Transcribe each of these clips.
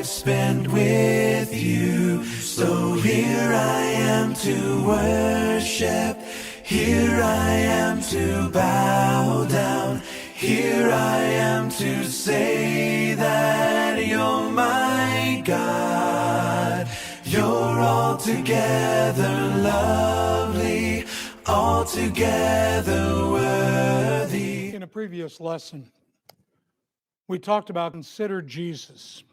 life spent with you. So here I am to worship, here I am to bow down, here I am to say that you're my God. You're altogether lovely, altogether worthy. In a previous lesson, we talked about consider Jesus,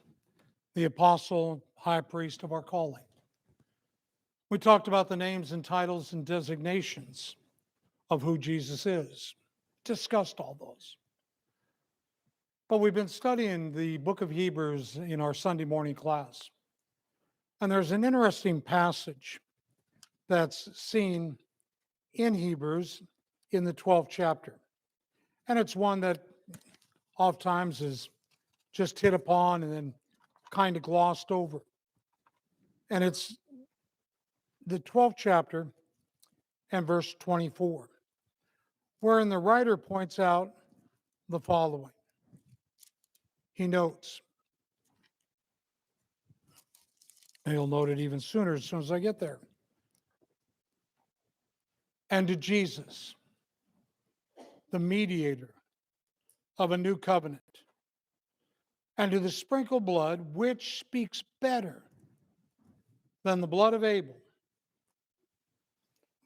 the apostle, high priest of our calling. We talked about the names and titles and designations of who Jesus is, discussed all those. But we've been studying the book of Hebrews in our Sunday morning class. And there's an interesting passage that's seen in Hebrews in the 12th chapter. And it's one that oftentimes is just hit upon and then kind of glossed over. And it's the 12th chapter and verse 24, wherein the writer points out the following. He notes, and he'll note it even sooner as soon as I get there. And to Jesus, the mediator of a new covenant, and to the sprinkled blood, which speaks better than the blood of Abel.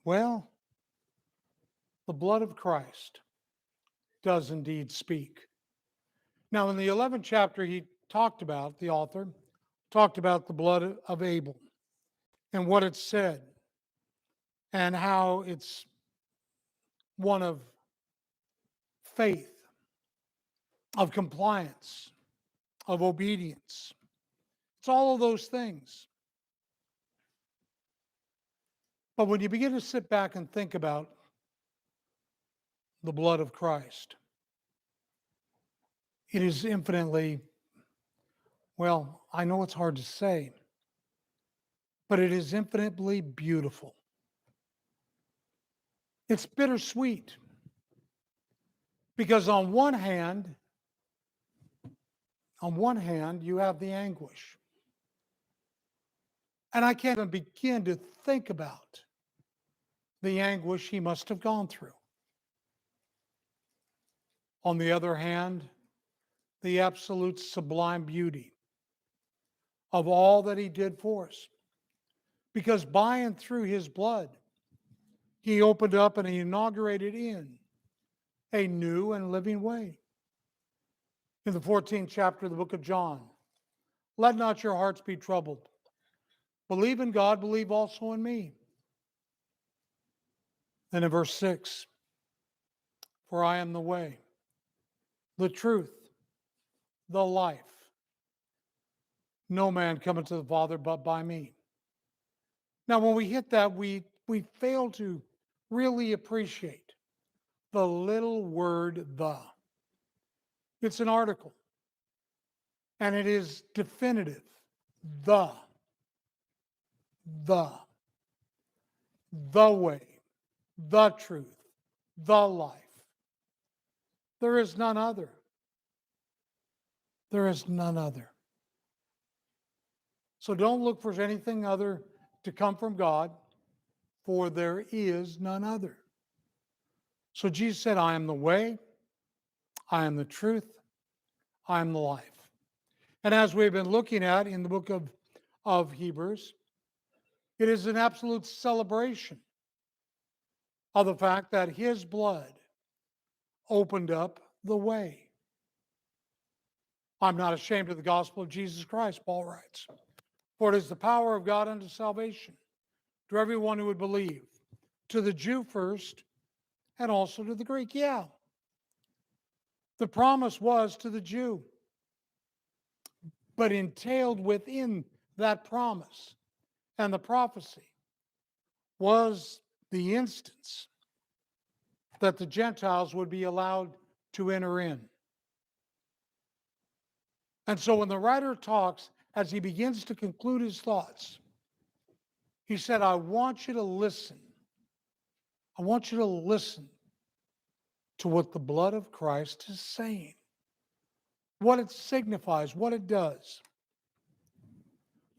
Well, the blood of Christ does indeed speak. Now, in the 11th chapter, the author talked about the blood of Abel and what it said and how it's one of faith, of compliance, of obedience. It's all of those things. But when you begin to sit back and think about the blood of Christ, it is infinitely, well, I know it's hard to say, but it is infinitely beautiful. It's bittersweet. Because on one hand, you have the anguish. And I can't even begin to think about the anguish he must have gone through. On the other hand, the absolute sublime beauty of all that he did for us. Because by and through his blood, he opened up and he inaugurated in a new and living way. In the 14th chapter of the book of John, let not your hearts be troubled. Believe in God, believe also in me. And in verse 6, for I am the way, the truth, the life. No man cometh to the Father but by me. Now, when we hit that, we fail to really appreciate the little word the. It's an article. And it is definitive. The way, the truth, the life. There is none other. There is none other. So don't look for anything other to come from God, for there is none other. So Jesus said, I am the way, I am the truth, I am the life. And as we've been looking at in the book of Hebrews, it is an absolute celebration of the fact that his blood opened up the way. I'm not ashamed of the gospel of Jesus Christ, Paul writes. For it is the power of God unto salvation to everyone who would believe, to the Jew first, and also to the Greek. Yeah. The promise was to the Jew, but entailed within that promise and the prophecy was the instance that the Gentiles would be allowed to enter in. And so when the writer talks, as he begins to conclude his thoughts, he said, I want you to listen. I want you to listen to what the blood of Christ is saying, what it signifies, what it does.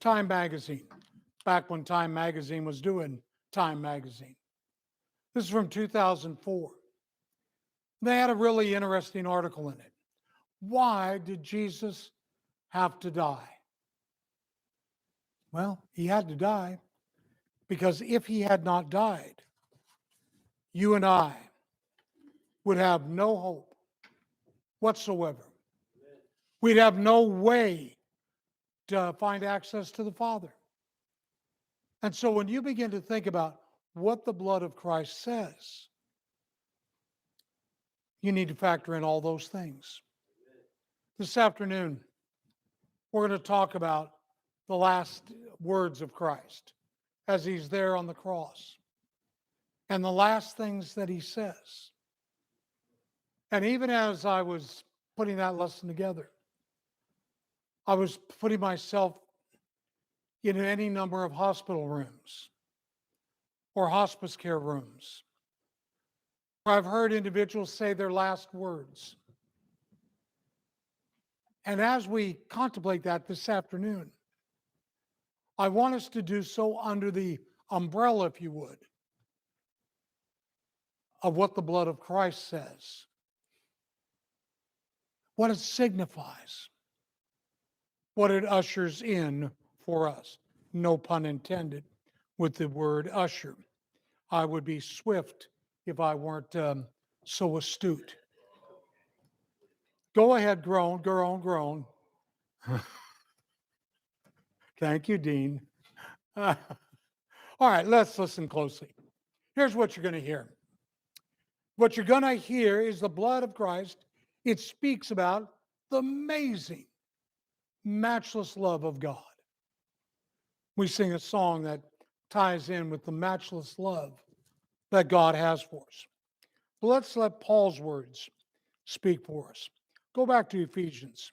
Time Magazine, back when Time Magazine was doing Time Magazine. This is from 2004. They had a really interesting article in it. Why did Jesus have to die? Well, he had to die because if he had not died, you and I would have no hope whatsoever. We'd have no way to find access to the Father. And so when you begin to think about what the blood of Christ says, you need to factor in all those things. This afternoon, we're going to talk about the last words of Christ as he's there on the cross and the last things that he says. And even as I was putting that lesson together, I was putting myself in any number of hospital rooms or hospice care rooms where I've heard individuals say their last words. And as we contemplate that this afternoon, I want us to do so under the umbrella, if you would, of what the blood of Christ says, what it signifies, what it ushers in for us. No pun intended with the word usher. I would be swift if I weren't so astute. Go ahead, groan. Thank you, Dean. All right, let's listen closely. Here's what you're going to hear. What you're going to hear is the blood of Christ. It speaks about the amazing, matchless love of God. We sing a song that ties in with the matchless love that God has for us. But let's let Paul's words speak for us. Go back to Ephesians,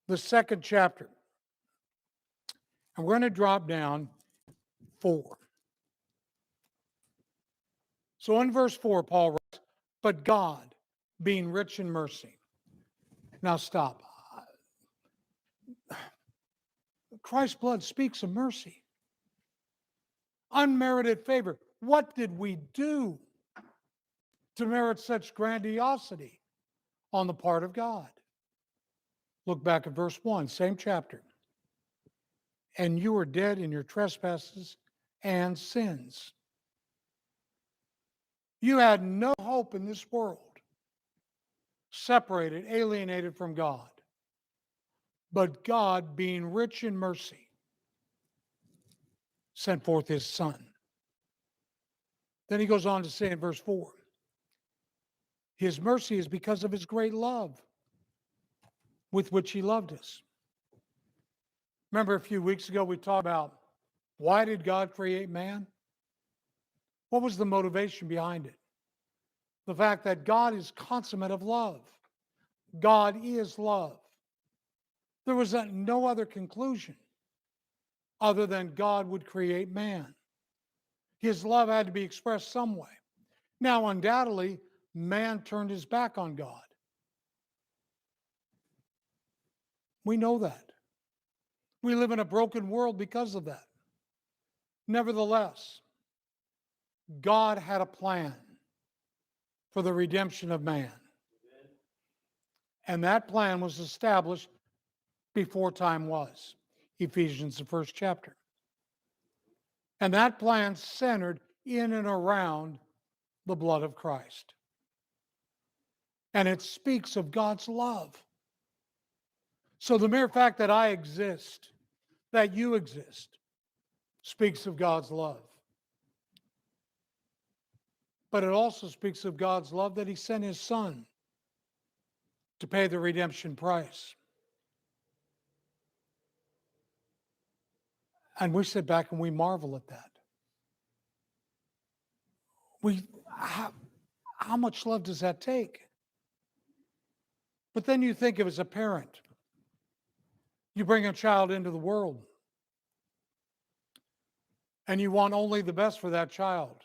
the 2nd chapter. And we're going to drop down 4. So in verse 4, Paul writes, but God, being rich in mercy. Now stop. Christ's blood speaks of mercy. Unmerited favor. What did we do to merit such grandiosity on the part of God? Look back at verse 1, same chapter. And you were dead in your trespasses and sins. You had no hope in this world, separated, alienated from God. But God, being rich in mercy, sent forth his Son. Then he goes on to say in verse 4, his mercy is because of his great love with which he loved us. Remember a few weeks ago we talked about why did God create man? What was the motivation behind it? The fact that God is consummate of love. God is love. There was no other conclusion other than God would create man. His love had to be expressed some way. Now, undoubtedly, man turned his back on God. We know that. We live in a broken world because of that. Nevertheless, God had a plan for the redemption of man. And that plan was established before time was. Ephesians, the 1st chapter. And that plan centered in and around the blood of Christ. And it speaks of God's love. So the mere fact that I exist, that you exist, speaks of God's love. But it also speaks of God's love that he sent his Son to pay the redemption price. And we sit back and we marvel at that. How much love does that take? But then you think of as a parent, you bring a child into the world and you want only the best for that child.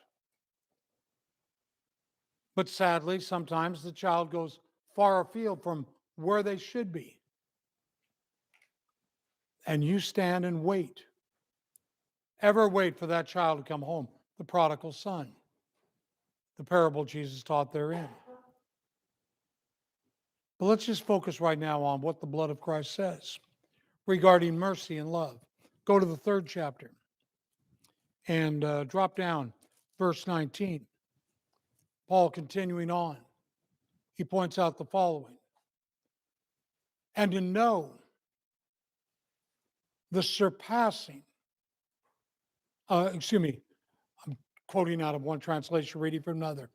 But sadly, sometimes the child goes far afield from where they should be. and you stand and wait, ever wait for that child to come home, the prodigal son, the parable Jesus taught therein. But let's just focus right now on what the blood of Christ says regarding mercy and love. Go to the 3rd chapter and drop down verse 19. Paul continuing on, he points out the following. And to know the surpassing, I'm quoting out of one translation, reading from another.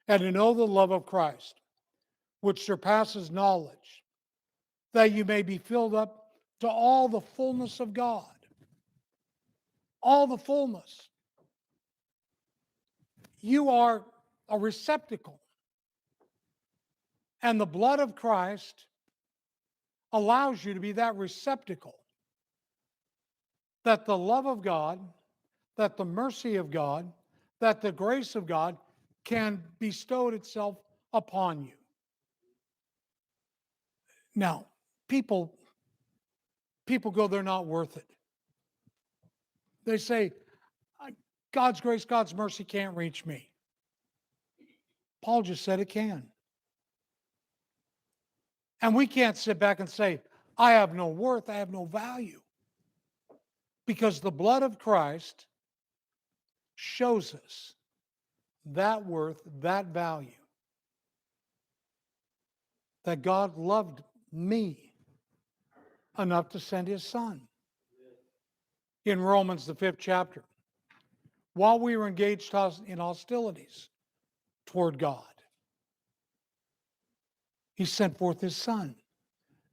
And to know the love of Christ, which surpasses knowledge, that you may be filled up to all the fullness of God. All the fullness. You are a receptacle. And the blood of Christ allows you to be that receptacle. That the love of God, that the mercy of God, that the grace of God can bestow itself upon you. Now, people go, they're not worth it. They say, God's grace, God's mercy can't reach me. Paul just said it can. And we can't sit back and say, I have no worth, I have no value. Because the blood of Christ shows us that worth, that value. That God loved me enough to send his son. In Romans, the 5th chapter, while we were engaged in hostilities toward God, he sent forth his son.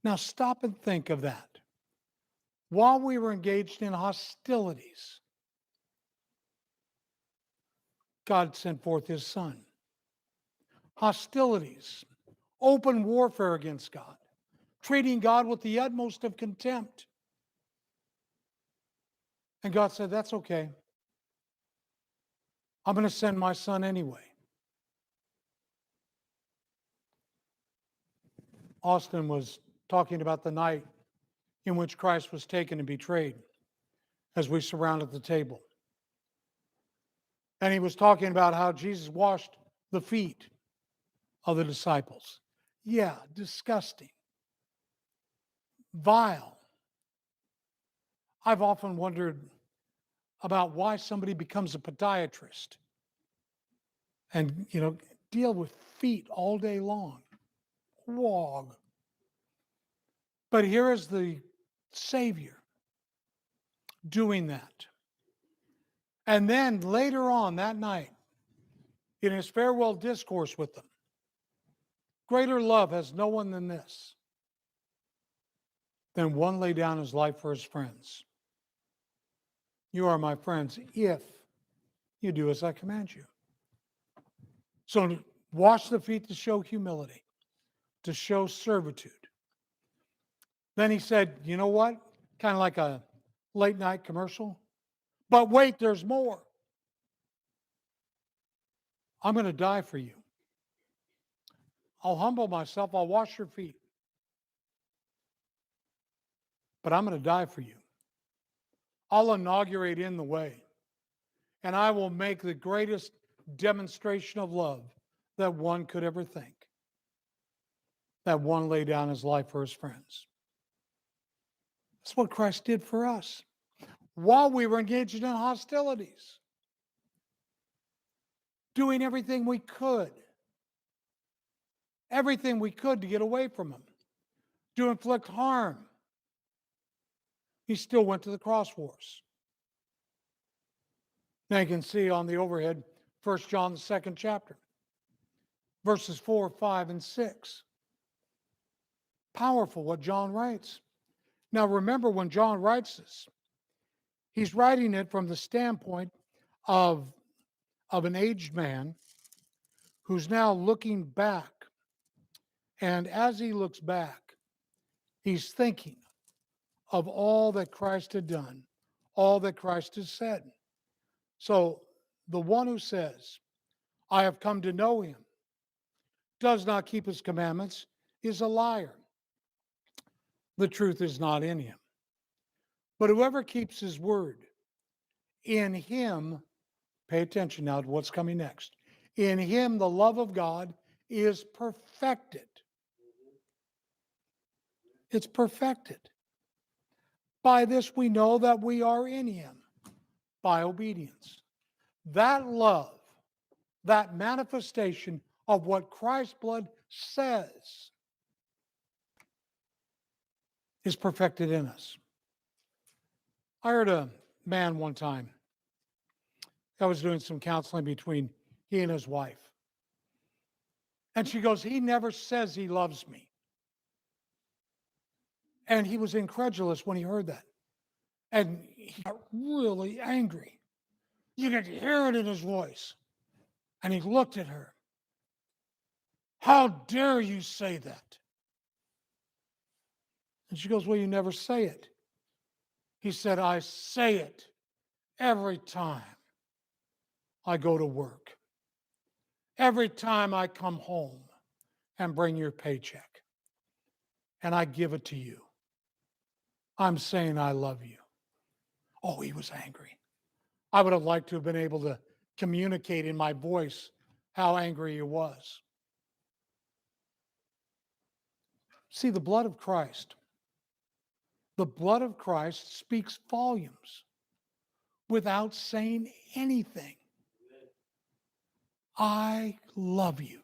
Now stop and think of that. While we were engaged in hostilities, God sent forth his son. Hostilities, open warfare against God, treating God with the utmost of contempt. And God said, that's okay. I'm going to send my son anyway. Austin was talking about the night in which Christ was taken and betrayed as we surrounded the table. And he was talking about how Jesus washed the feet of the disciples. Yeah, disgusting. Vile. I've often wondered about why somebody becomes a podiatrist and, deal with feet all day long. Wog. But here is the Savior doing that. And then later on that night, in his farewell discourse with them, greater love has no one than this, than one lay down his life for his friends. You are my friends if you do as I command you. So wash the feet to show humility, to show servitude. Then he said, you know what? Kind of like a late night commercial. But wait, there's more. I'm going to die for you. I'll humble myself. I'll wash your feet. But I'm going to die for you. I'll inaugurate in the way. And I will make the greatest demonstration of love that one could ever think. That one lay down his life for his friends. That's what Christ did for us while we were engaged in hostilities, doing everything we could to get away from him, to inflict harm. He still went to the cross for us. Now you can see on the overhead, 1 John, the 2nd chapter, verses 4, 5, and 6. Powerful what John writes. Now remember, when John writes this, he's writing it from the standpoint of an aged man who's now looking back. And as he looks back, he's thinking of all that Christ had done, all that Christ has said. So the one who says, I have come to know him, does not keep his commandments, is a liar. The truth is not in him. But whoever keeps his word, in him, pay attention now to what's coming next. In him, the love of God is perfected. It's perfected. By this we know that we are in him, by obedience. That love, that manifestation of what Christ's blood says, is perfected in us. I heard a man one time. I was doing some counseling between he and his wife. And she goes, he never says he loves me. And he was incredulous when he heard that. And he got really angry. You could hear it in his voice. And he looked at her. How dare you say that? And she goes, well, you never say it. He said, I say it every time I go to work. Every time I come home and bring your paycheck. And I give it to you. I'm saying I love you. Oh, he was angry. I would have liked to have been able to communicate in my voice how angry he was. See, the blood of Christ speaks volumes without saying anything. I love you.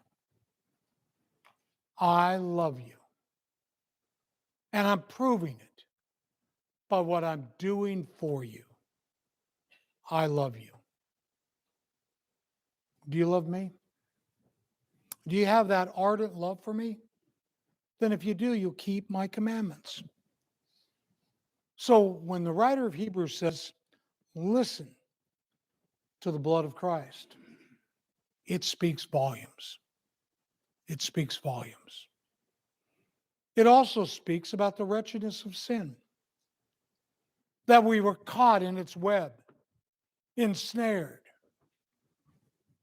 I love you. And I'm proving it by what I'm doing for you. I love you. Do you love me? Do you have that ardent love for me? Then if you do, you'll keep my commandments. So when the writer of Hebrews says, listen to the blood of Christ, it speaks volumes. It speaks volumes. It also speaks about the wretchedness of sin, that we were caught in its web, ensnared.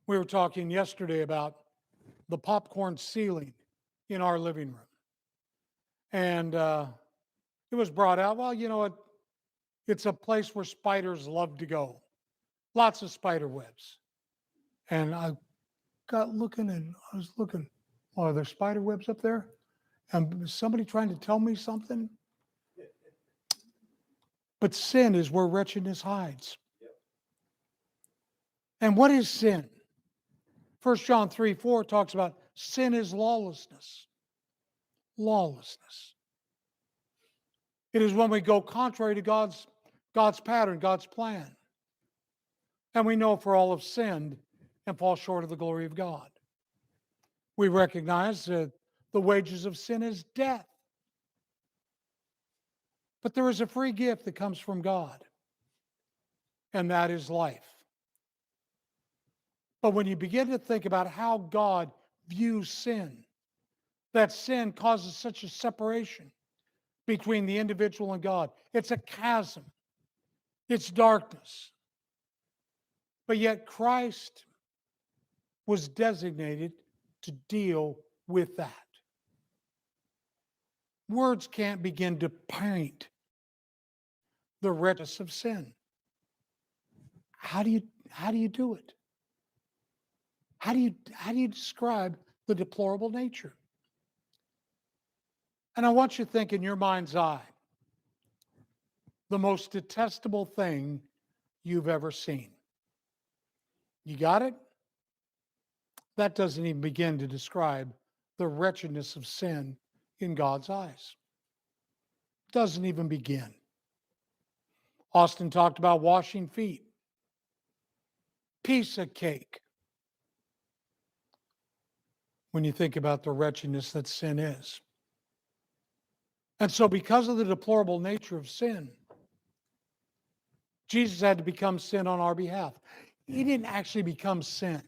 We were talking yesterday about the popcorn ceiling in our living room. And it was brought out, well, you know, it's a place where spiders love to go. Lots of spider webs. And I got looking and I was looking, oh, are there spider webs up there? And was somebody trying to tell me something? But sin is where wretchedness hides. And what is sin? 1 John 3:4 talks about sin is lawlessness. Lawlessness. It is when we go contrary to God's pattern, God's plan. And we know for all have sinned and fall short of the glory of God. We recognize that the wages of sin is death. But there is a free gift that comes from God, and that is life. But when you begin to think about how God views sin, that sin causes such a separation between the individual and God. It's a chasm. It's darkness. But yet Christ was designated to deal with that. Words can't begin to paint the wretchedness of sin. How do you do it? How do you describe the deplorable nature? And I want you to think in your mind's eye, the most detestable thing you've ever seen. You got it? That doesn't even begin to describe the wretchedness of sin in God's eyes. Doesn't even begin. Austin talked about washing feet. Piece of cake. When you think about the wretchedness that sin is. And so because of the deplorable nature of sin, Jesus had to become sin on our behalf. He didn't actually become sin.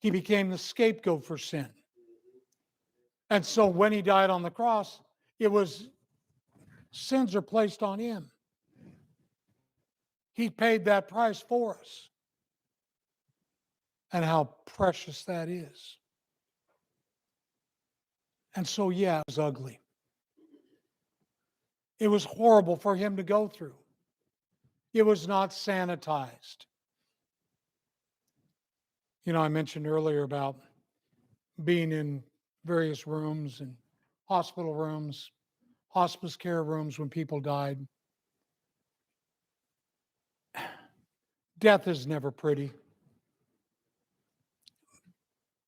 He became the scapegoat for sin. And so when he died on the cross, it was sins are placed on him. He paid that price for us. And how precious that is. And so, yeah, it was ugly. It was horrible for him to go through. It was not sanitized. I mentioned earlier about being in various rooms and hospital rooms, hospice care rooms when people died. Death is never pretty.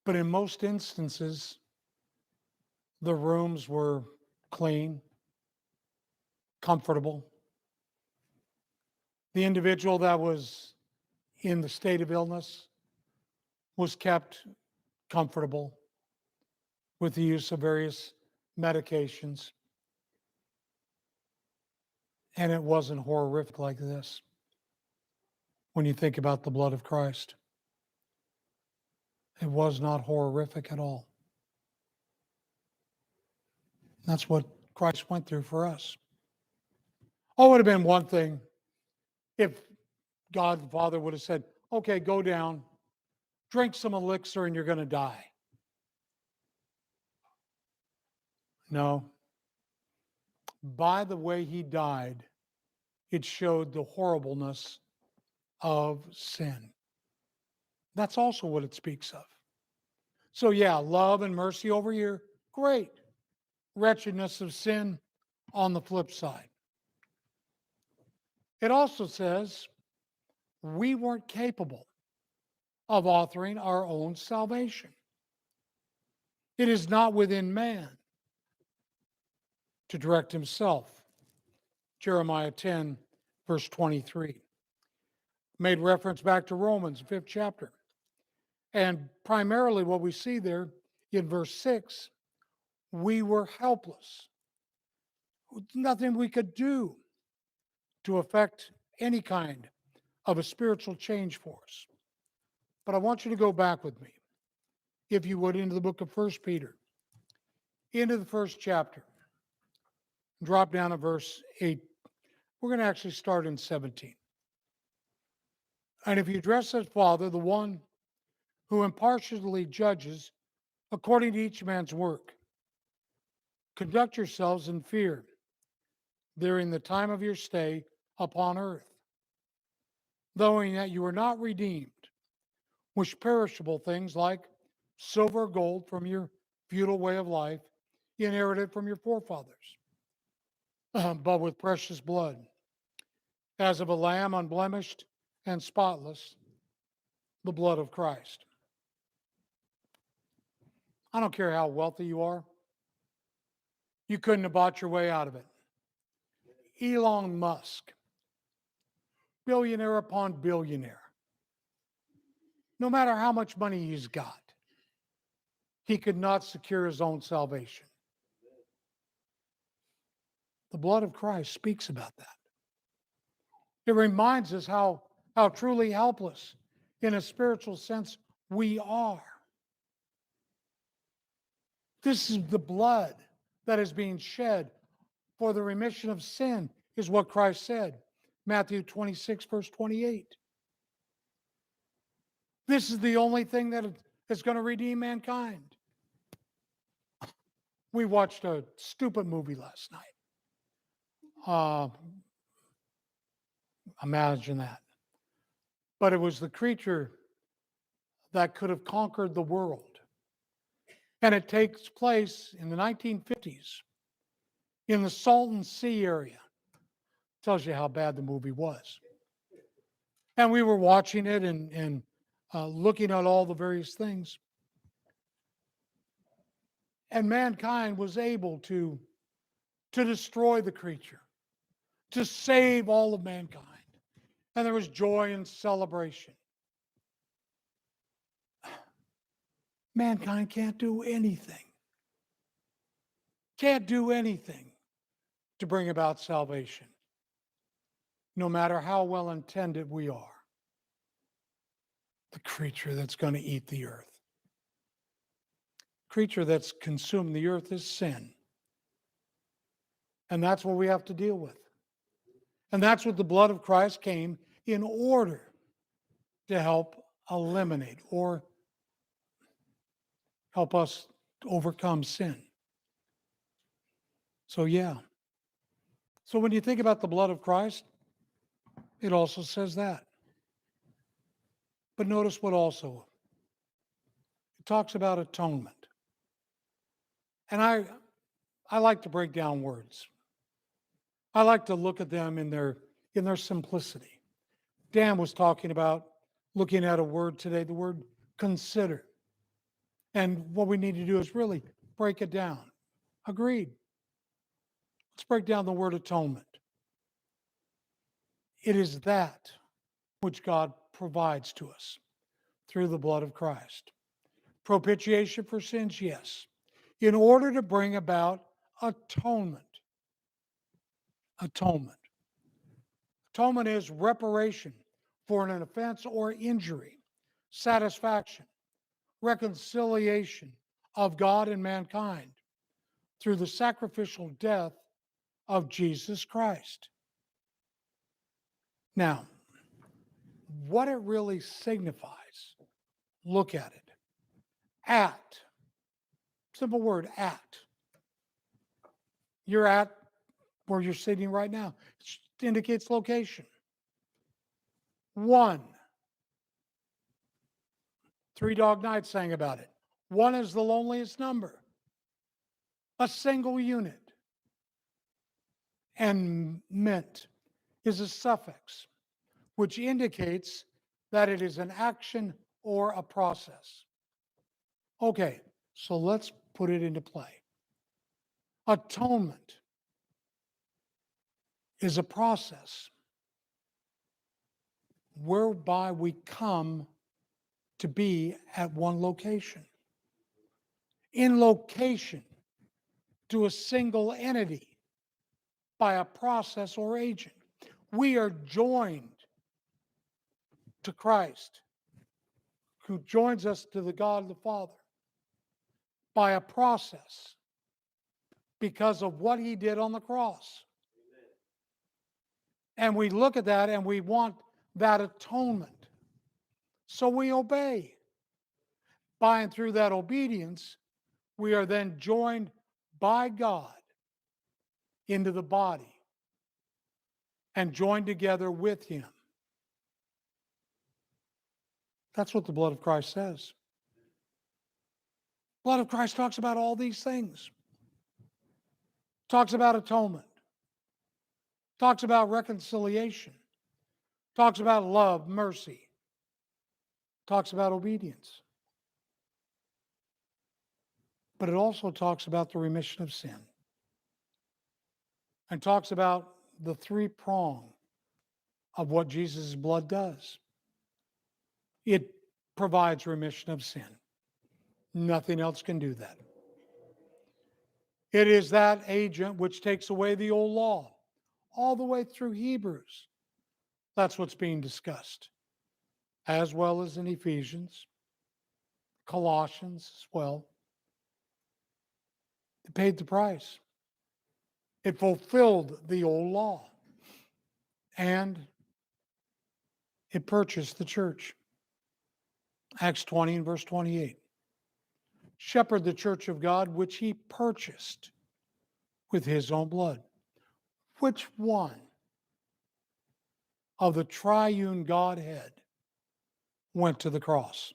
But in most instances, the rooms were clean, comfortable. The individual that was in the state of illness was kept comfortable with the use of various medications. And it wasn't horrific like this when you think about the blood of Christ. It was not horrific at all. That's what Christ went through for us. Oh, it would have been one thing if God the Father would have said, okay, go down, drink some elixir, and you're going to die. No. By the way he died, it showed the horribleness of sin. That's also what it speaks of. So, yeah, love and mercy over here, great. Wretchedness of sin on the flip side. It also says we weren't capable of authoring our own salvation. It is not within man to direct himself. Jeremiah 10, verse 23. Made reference back to Romans, 5th chapter. And primarily what we see there in verse 6, we were helpless. Nothing we could do to affect any kind of a spiritual change for us. But I want you to go back with me, if you would, into the book of 1 Peter, into the 1st chapter. Drop down to verse 8. We're going to actually start in 17. And if you address as Father, the one who impartially judges according to each man's work, conduct yourselves in fear during the time of your stay upon earth, knowing that you are not redeemed with perishable things like silver or gold from your feudal way of life, inherited from your forefathers, but with precious blood, as of a lamb unblemished and spotless, the blood of Christ. I don't care how wealthy you are. You couldn't have bought your way out of it. Elon Musk, billionaire upon billionaire. No matter how much money he's got, he could not secure his own salvation. The blood of Christ speaks about that. It reminds us how truly helpless, in a spiritual sense, we are. This is the blood that is being shed for the remission of sin, is what Christ said. Matthew 26, verse 28. This is the only thing that is going to redeem mankind. We watched a stupid movie last night. Imagine that. But it was the creature that could have conquered the world. And it takes place in the 1950s in the Salton Sea area. Tells you how bad the movie was. And we were watching it and looking at all the various things. And mankind was able to destroy the creature, to save all of mankind. And there was joy and celebration. Mankind can't do anything. Can't do anything to bring about salvation, no matter how well intended we are. The creature that's going to eat the earth. Creature that's consumed the earth is sin. And that's what we have to deal with. And that's what the blood of Christ came in order to help eliminate or help us overcome sin. So So when you think about the blood of Christ, it also says that. But notice what also it talks about atonement. And I like to break down words. I like to look at them in their simplicity. Dan was talking about looking at a word today, the word consider. And what we need to do is really break it down. Agreed. Let's break down the word atonement. It is that which God provides to us through the blood of Christ. Propitiation for sins, yes. In order to bring about atonement. Atonement. Atonement is reparation for an offense or injury, satisfaction, reconciliation of God and mankind through the sacrificial death of Jesus Christ. Now, what it really signifies, look at it. At, simple word, at. You're at where you're sitting right now. It indicates location. One. Three Dog Night sang about it. One is the loneliest number. A single unit. And ment is a suffix, which indicates that it is an action or a process. Okay, so let's put it into play. Atonement is a process whereby we come to be at one location. In location to a single entity by a process or agent. We are joined to Christ, who joins us to the God the Father by a process because of what he did on the cross. And we look at that and we want that atonement. So we obey. By and through that obedience, we are then joined by God into the body and joined together with him. That's what the blood of Christ says. Blood of Christ talks about all these things. Talks about atonement. Talks about reconciliation. Talks about love, mercy. Talks about obedience. But it also talks about the remission of sin. And talks about the three prong of what Jesus' blood does. It provides remission of sin. Nothing else can do that. It is that agent which takes away the old law, all the way through Hebrews. That's what's being discussed, as well as in Ephesians, Colossians as well. It paid the price. It fulfilled the old law. And it purchased the church. Acts 20 and verse 28. Shepherd the church of God, which he purchased with his own blood. Which one of the triune Godhead went to the cross?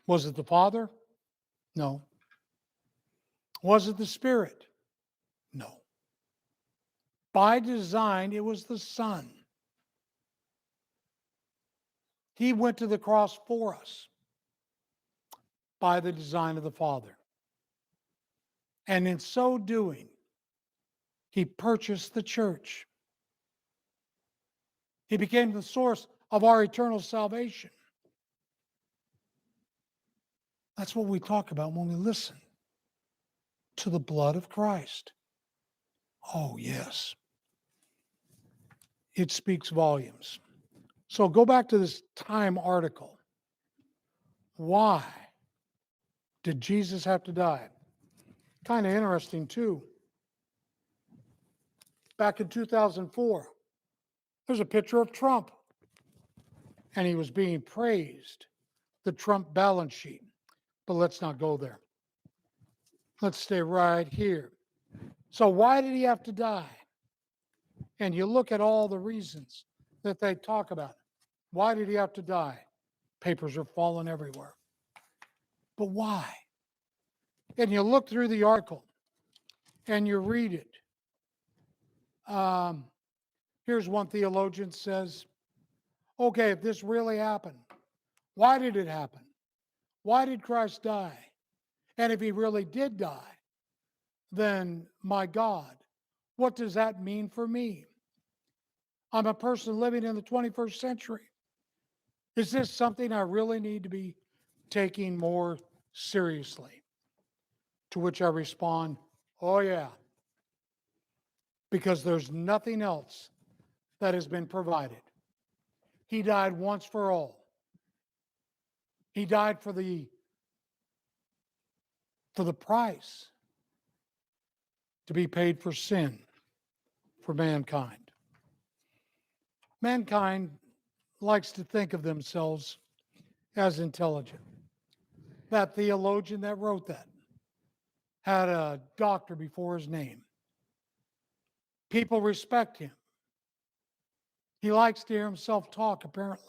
Was it the Father? No. Was it the Spirit? No. By design, it was the Son. He went to the cross for us by the design of the Father. And in so doing, he purchased the church. He became the source of our eternal salvation. That's what we talk about when we listen to the blood of Christ. Oh, yes. It speaks volumes. So go back to this Time article. Why did Jesus have to die? Kind of interesting, too. Back in 2004, there's a picture of Trump, and he was being praised, the Trump balance sheet. But let's not go there. Let's stay right here. So why did he have to die? And you look at all the reasons that they talk about. Why did he have to die? Papers are falling everywhere. But why? And you look through the article and you read it. Here's one theologian says, okay, if this really happened, why did it happen? Why did Christ die? And if he really did die, then my God, what does that mean for me? I'm a person living in the 21st century. Is this something I really need to be taking more seriously? To which I respond, oh, yeah, because there's nothing else that has been provided. He died once for all. He died for the price to be paid for sin for mankind. Mankind likes to think of themselves as intelligent. That theologian that wrote that had a doctor before his name. People respect him. He likes to hear himself talk, apparently.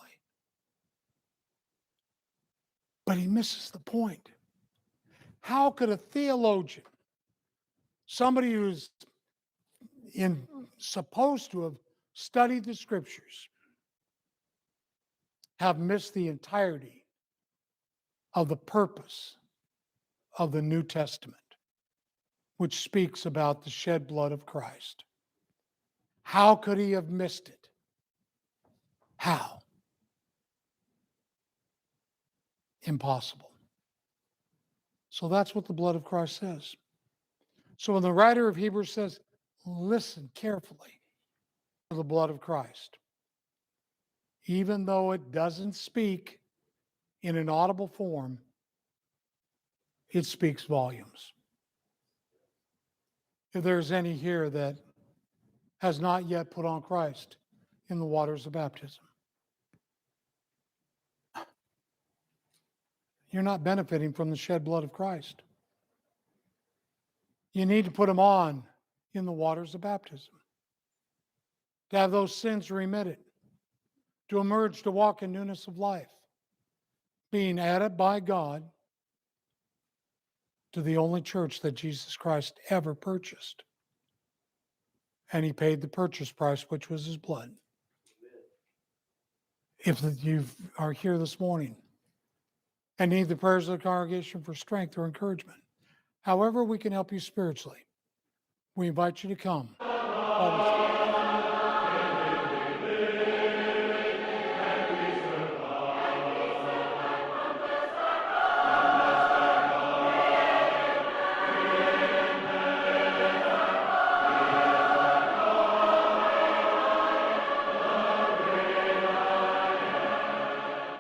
But he misses the point. How could a theologian, somebody who's supposed to have studied the scriptures, have missed the entirety of the purpose of the New Testament, which speaks about the shed blood of Christ? How could he have missed it? How? Impossible. So that's what the blood of Christ says. So when the writer of Hebrews says, listen carefully to the blood of Christ, even though it doesn't speak in an audible form, it speaks volumes. If there's any here that has not yet put on Christ in the waters of baptism, you're not benefiting from the shed blood of Christ. You need to put him on in the waters of baptism, to have those sins remitted, to emerge to walk in newness of life, being added by God to the only church that Jesus Christ ever purchased. And he paid the purchase price, which was his blood. If you are here this morning and need the prayers of the congregation for strength or encouragement, however we can help you spiritually, we invite you to come. Always.